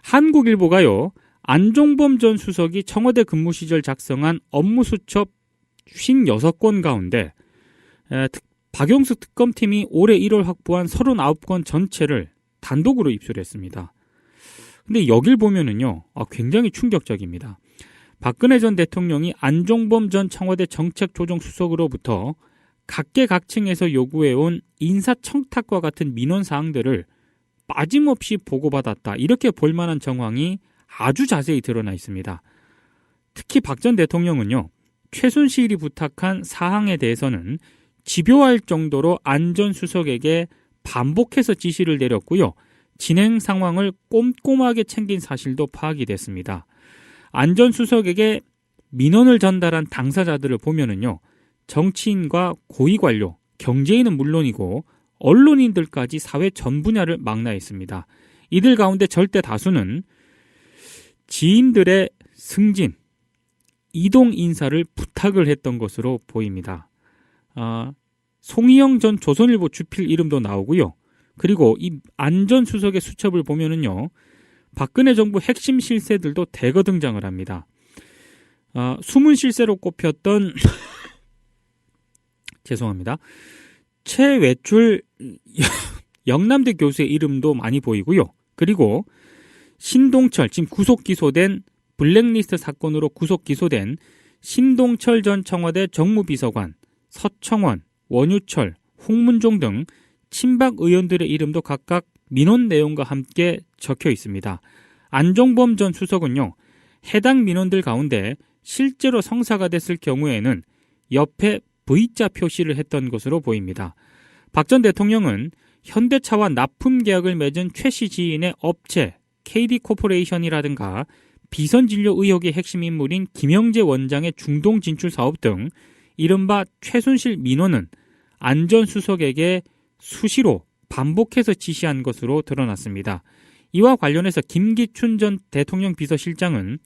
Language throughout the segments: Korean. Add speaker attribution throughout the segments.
Speaker 1: 한국일보가요, 안종범 전 수석이 청와대 근무 시절 작성한 업무수첩 56건 가운데 박용수 특검팀이 올해 1월 확보한 39건 전체를 단독으로 입수했습니다. 근데 여길 보면은요, 굉장히 충격적입니다. 박근혜 전 대통령이 안종범 전 청와대 정책조정수석으로부터 각계각층에서 요구해온 인사청탁과 같은 민원사항들을 빠짐없이 보고받았다, 이렇게 볼만한 정황이 아주 자세히 드러나 있습니다. 특히 박 전 대통령은요, 최순실이 부탁한 사항에 대해서는 집요할 정도로 안 전 수석에게 반복해서 지시를 내렸고요, 진행 상황을 꼼꼼하게 챙긴 사실도 파악이 됐습니다. 안 전 수석에게 민원을 전달한 당사자들을 보면은요, 정치인과 고위관료, 경제인은 물론이고 언론인들까지 사회 전 분야를 망라했습니다. 이들 가운데 절대 다수는 지인들의 승진, 이동 인사를 부탁을 했던 것으로 보입니다. 송희영 전 조선일보 주필 이름도 나오고요. 그리고 이 안 전 수석의 수첩을 보면은요, 박근혜 정부 핵심 실세들도 대거 등장을 합니다. 숨은 실세로 꼽혔던 죄송합니다. 최외출 영남대 교수의 이름도 많이 보이고요. 그리고 신동철, 지금 구속 기소된, 블랙리스트 사건으로 구속 기소된 신동철 전 청와대 정무비서관, 서청원, 원유철, 홍문종 등 친박 의원들의 이름도 각각 민원 내용과 함께 적혀 있습니다. 안종범 전 수석은요, 해당 민원들 가운데 실제로 성사가 됐을 경우에는 옆에 V자 표시를 했던 것으로 보입니다. 박 전 대통령은 현대차와 납품 계약을 맺은 최 씨 지인의 업체 KD코퍼레이션이라든가 비선진료 의혹의 핵심 인물인 김영재 원장의 중동 진출 사업 등 이른바 최순실 민원은 안 전 수석에게 수시로 반복해서 지시한 것으로 드러났습니다. 이와 관련해서 김기춘 전 대통령 비서실장은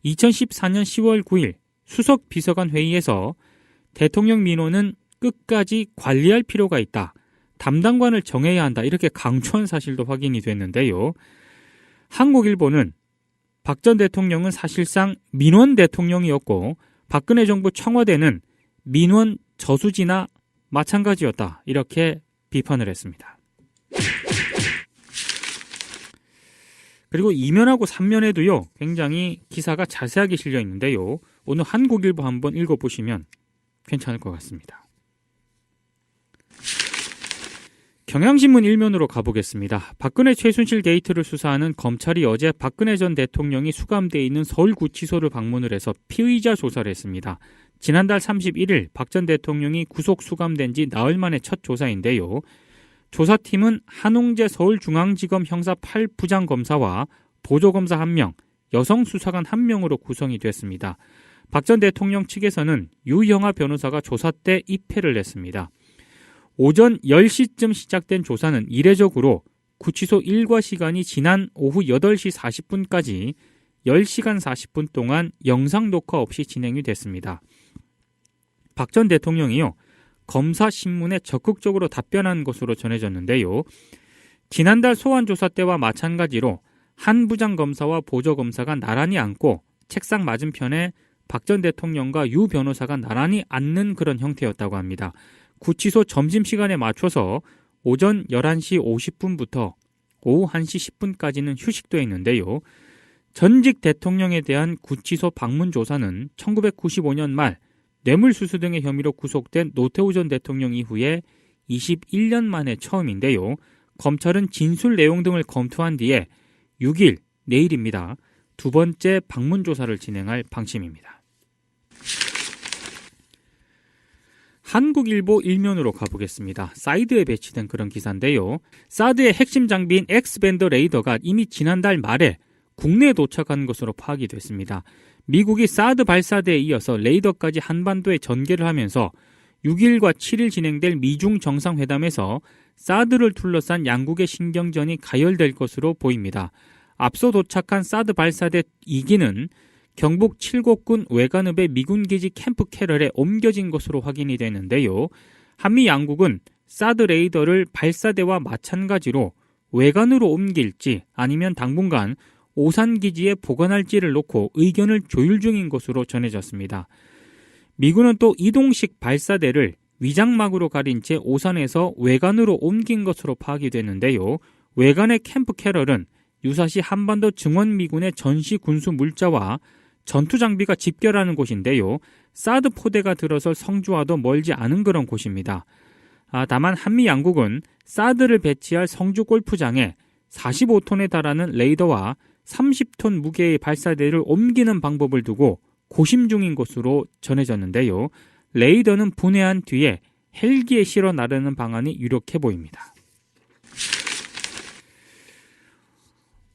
Speaker 1: 2014년 10월 9일 수석 비서관 회의에서 대통령 민원은 끝까지 관리할 필요가 있다, 담당관을 정해야 한다, 이렇게 강조한 사실도 확인이 됐는데요. 한국일보는 박 전 대통령은 사실상 민원 대통령이었고 박근혜 정부 청와대는 민원 저수지나 마찬가지였다, 이렇게 비판을 했습니다. 그리고 2면하고 3면에도요, 굉장히 기사가 자세하게 실려 있는데요. 오늘 한국일보 한번 읽어보시면 괜찮을 것 같습니다. 경향신문 1면으로 가보겠습니다. 박근혜 최순실 게이트를 수사하는 검찰이 어제 박근혜 전 대통령이 수감되어 있는 서울구치소를 방문을 해서 피의자 조사를 했습니다. 지난달 31일 박 전 대통령이 구속 수감된 지 나흘 만에 첫 조사인데요. 조사팀은 한웅재 서울중앙지검 형사 8부장검사와 보조검사 1명, 여성 수사관 1명으로 구성이 됐습니다. 박 전 대통령 측에서는 유영하 변호사가 조사 때 입회를 냈습니다. 오전 10시쯤 시작된 조사는 이례적으로 구치소 일과 시간이 지난 오후 8시 40분까지 10시간 40분 동안 영상 녹화 없이 진행이 됐습니다. 박 전 대통령이요, 검사 신문에 적극적으로 답변한 것으로 전해졌는데요. 지난달 소환조사 때와 마찬가지로 한 부장검사와 보조검사가 나란히 앉고 책상 맞은편에 박 전 대통령과 유 변호사가 나란히 앉는 그런 형태였다고 합니다. 구치소 점심시간에 맞춰서 오전 11시 50분부터 오후 1시 10분까지는 휴식도 했는데요. 전직 대통령에 대한 구치소 방문 조사는 1995년 말 뇌물수수 등의 혐의로 구속된 노태우 전 대통령 이후에 21년 만에 처음인데요. 검찰은 진술 내용 등을 검토한 뒤에 6일, 내일입니다, 두 번째 방문 조사를 진행할 방침입니다. 한국일보 1면으로 가보겠습니다. 사이드에 배치된 그런 기사인데요. 사드의 핵심 장비인 X밴드 레이더가 이미 지난달 말에 국내에 도착한 것으로 파악이 됐습니다. 미국이 사드 발사대에 이어서 레이더까지 한반도에 전개를 하면서 6일과 7일 진행될 미중 정상회담에서 사드를 둘러싼 양국의 신경전이 가열될 것으로 보입니다. 앞서 도착한 사드 발사대 2기는 경북 칠곡군 외관읍의 미군기지 캠프 캐럴에 옮겨진 것으로 확인이 되는데요. 한미 양국은 사드 레이더를 발사대와 마찬가지로 외관으로 옮길지 아니면 당분간 오산기지에 보관할지를 놓고 의견을 조율 중인 것으로 전해졌습니다. 미군은 또 이동식 발사대를 위장막으로 가린 채 오산에서 외관으로 옮긴 것으로 파악이 됐는데요. 외관의 캠프 캐럴은 유사시 한반도 증원미군의 전시 군수 물자와 전투 장비가 집결하는 곳인데요. 사드 포대가 들어설 성주와도 멀지 않은 그런 곳입니다. 다만 한미 양국은 사드를 배치할 성주 골프장에 45톤에 달하는 레이더와 30톤 무게의 발사대를 옮기는 방법을 두고 고심 중인 것으로 전해졌는데요. 레이더는 분해한 뒤에 헬기에 실어 나르는 방안이 유력해 보입니다.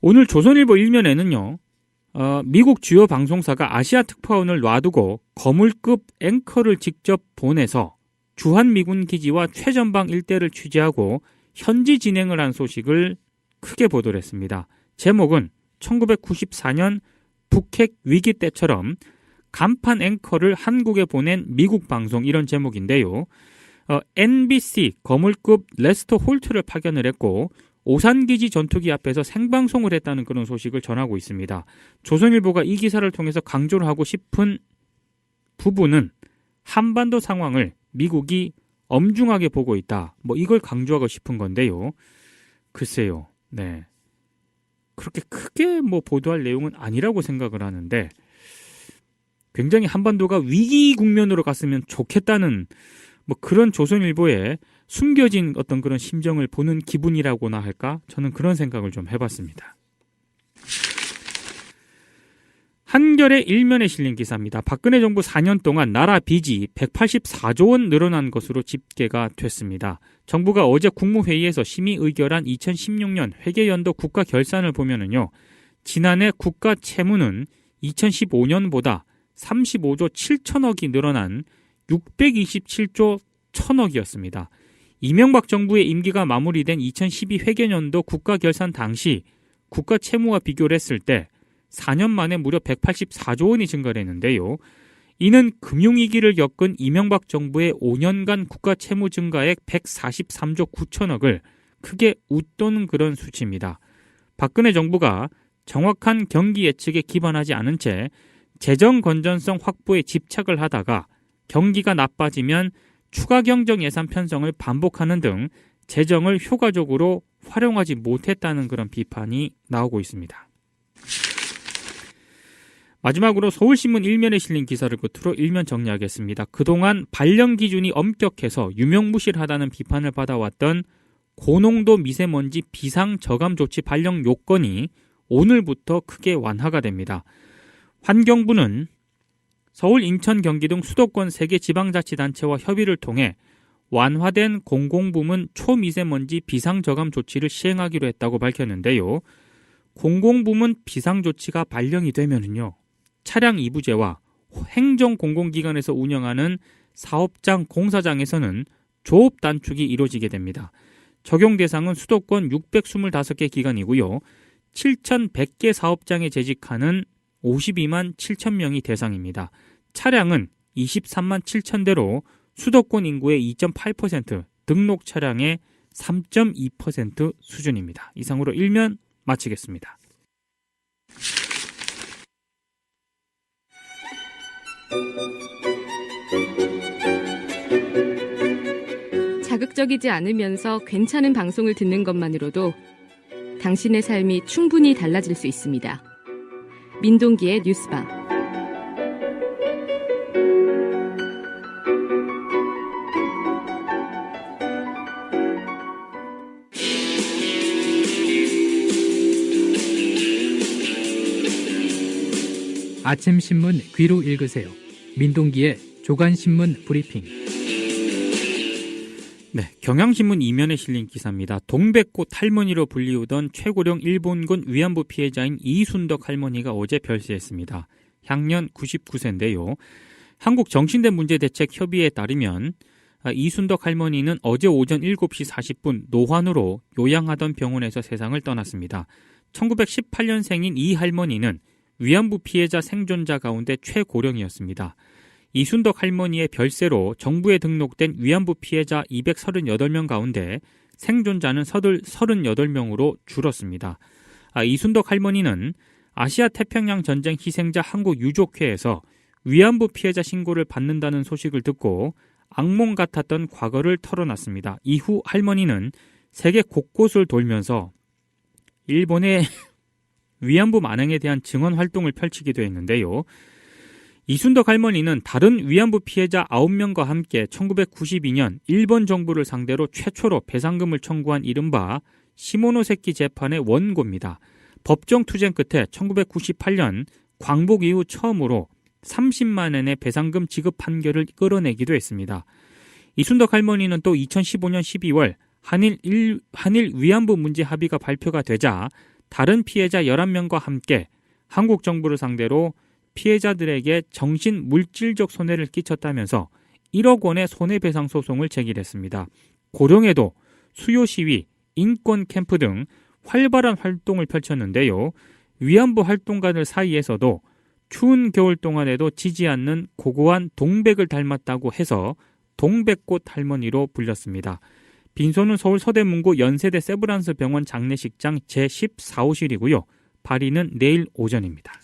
Speaker 1: 오늘 조선일보 1면에는요. 미국 주요 방송사가 아시아 특파원을 놔두고 거물급 앵커를 직접 보내서 주한미군 기지와 최전방 일대를 취재하고 현지 진행을 한 소식을 크게 보도를 했습니다. 제목은 1994년 북핵 위기 때처럼 간판 앵커를 한국에 보낸 미국 방송, 이런 제목인데요. NBC 거물급 레스터 홀트를 파견을 했고 오산기지 전투기 앞에서 생방송을 했다는 그런 소식을 전하고 있습니다. 조선일보가 이 기사를 통해서 강조를 하고 싶은 부분은 한반도 상황을 미국이 엄중하게 보고 있다. 이걸 강조하고 싶은 건데요. 글쎄요. 네. 그렇게 크게 보도할 내용은 아니라고 생각을 하는데 굉장히 한반도가 위기 국면으로 갔으면 좋겠다는 그런 조선일보의 숨겨진 어떤 그런 심정을 보는 기분이라고나 할까? 저는 그런 생각을 좀 해봤습니다. 한겨레 1면에 실린 기사입니다. 박근혜 정부 4년 동안 나라 빚이 184조 원 늘어난 것으로 집계가 됐습니다. 정부가 어제 국무회의에서 심의 의결한 2016년 회계연도 국가 결산을 보면은요, 지난해 국가 채무는 2015년보다 35조 7천억이 늘어난 627조 1천억이었습니다. 이명박 정부의 임기가 마무리된 2012 회계연도 국가 결산 당시 국가 채무와 비교를 했을 때 4년 만에 무려 184조 원이 증가를 했는데요. 이는 금융위기를 겪은 이명박 정부의 5년간 국가 채무 증가액 143조 9천억을 크게 웃도는 그런 수치입니다. 박근혜 정부가 정확한 경기 예측에 기반하지 않은 채 재정 건전성 확보에 집착을 하다가 경기가 나빠지면 추가 경정 예산 편성을 반복하는 등 재정을 효과적으로 활용하지 못했다는 그런 비판이 나오고 있습니다. 마지막으로 서울신문 1면에 실린 기사를 끝으로 1면 정리하겠습니다. 그동안 발령 기준이 엄격해서 유명무실하다는 비판을 받아왔던 고농도 미세먼지 비상저감 조치 발령 요건이 오늘부터 크게 완화가 됩니다. 환경부는 서울, 인천, 경기 등 수도권 3개 지방자치단체와 협의를 통해 완화된 공공부문 초미세먼지 비상저감 조치를 시행하기로 했다고 밝혔는데요. 공공부문 비상조치가 발령이 되면은요, 차량 이부제와 행정공공기관에서 운영하는 사업장, 공사장에서는 조업 단축이 이루어지게 됩니다. 적용 대상은 수도권 625개 기관이고요. 7,100개 사업장에 재직하는 52만 7천 명이 대상입니다. 차량은 23만 7천 대로 수도권 인구의 2.8%, 등록 차량의 3.2% 수준입니다. 이상으로 1면 마치겠습니다.
Speaker 2: 자극적이지 않으면서 괜찮은 방송을 듣는 것만으로도 당신의 삶이 충분히 달라질 수 있습니다. 민동기의 뉴스방.
Speaker 3: 아침 신문 귀로 읽으세요. 민동기의 조간신문 브리핑.
Speaker 1: 네, 경향신문 2면에 실린 기사입니다. 동백꽃 할머니로 불리우던 최고령 일본군 위안부 피해자인 이순덕 할머니가 어제 별세했습니다. 향년 99세인데요. 한국정신대문제대책협의회에 따르면 이순덕 할머니는 어제 오전 7시 40분 노환으로 요양하던 병원에서 세상을 떠났습니다. 1918년생인 이 할머니는 위안부 피해자 생존자 가운데 최고령이었습니다. 이순덕 할머니의 별세로 정부에 등록된 위안부 피해자 238명 가운데 생존자는 38명으로 줄었습니다. 이순덕 할머니는 아시아 태평양 전쟁 희생자 한국 유족회에서 위안부 피해자 신고를 받는다는 소식을 듣고 악몽 같았던 과거를 털어놨습니다. 이후 할머니는 세계 곳곳을 돌면서 일본의 위안부 만행에 대한 증언 활동을 펼치기도 했는데요. 이순덕 할머니는 다른 위안부 피해자 9명과 함께 1992년 일본 정부를 상대로 최초로 배상금을 청구한 이른바 시모노세키 재판의 원고입니다. 법정 투쟁 끝에 1998년 광복 이후 처음으로 30만 엔의 배상금 지급 판결을 끌어내기도 했습니다. 이순덕 할머니는 또 2015년 12월 한일 위안부 문제 합의가 발표가 되자 다른 피해자 11명과 함께 한국 정부를 상대로 피해자들에게 정신 물질적 손해를 끼쳤다면서 1억 원의 손해배상 소송을 제기했습니다. 고령에도 수요 시위, 인권 캠프 등 활발한 활동을 펼쳤는데요. 위안부 활동가들 사이에서도 추운 겨울 동안에도 지지 않는 고고한 동백을 닮았다고 해서 동백꽃 할머니로 불렸습니다. 빈소는 서울 서대문구 연세대 세브란스 병원 장례식장 제14호실이고요. 발의는 내일 오전입니다.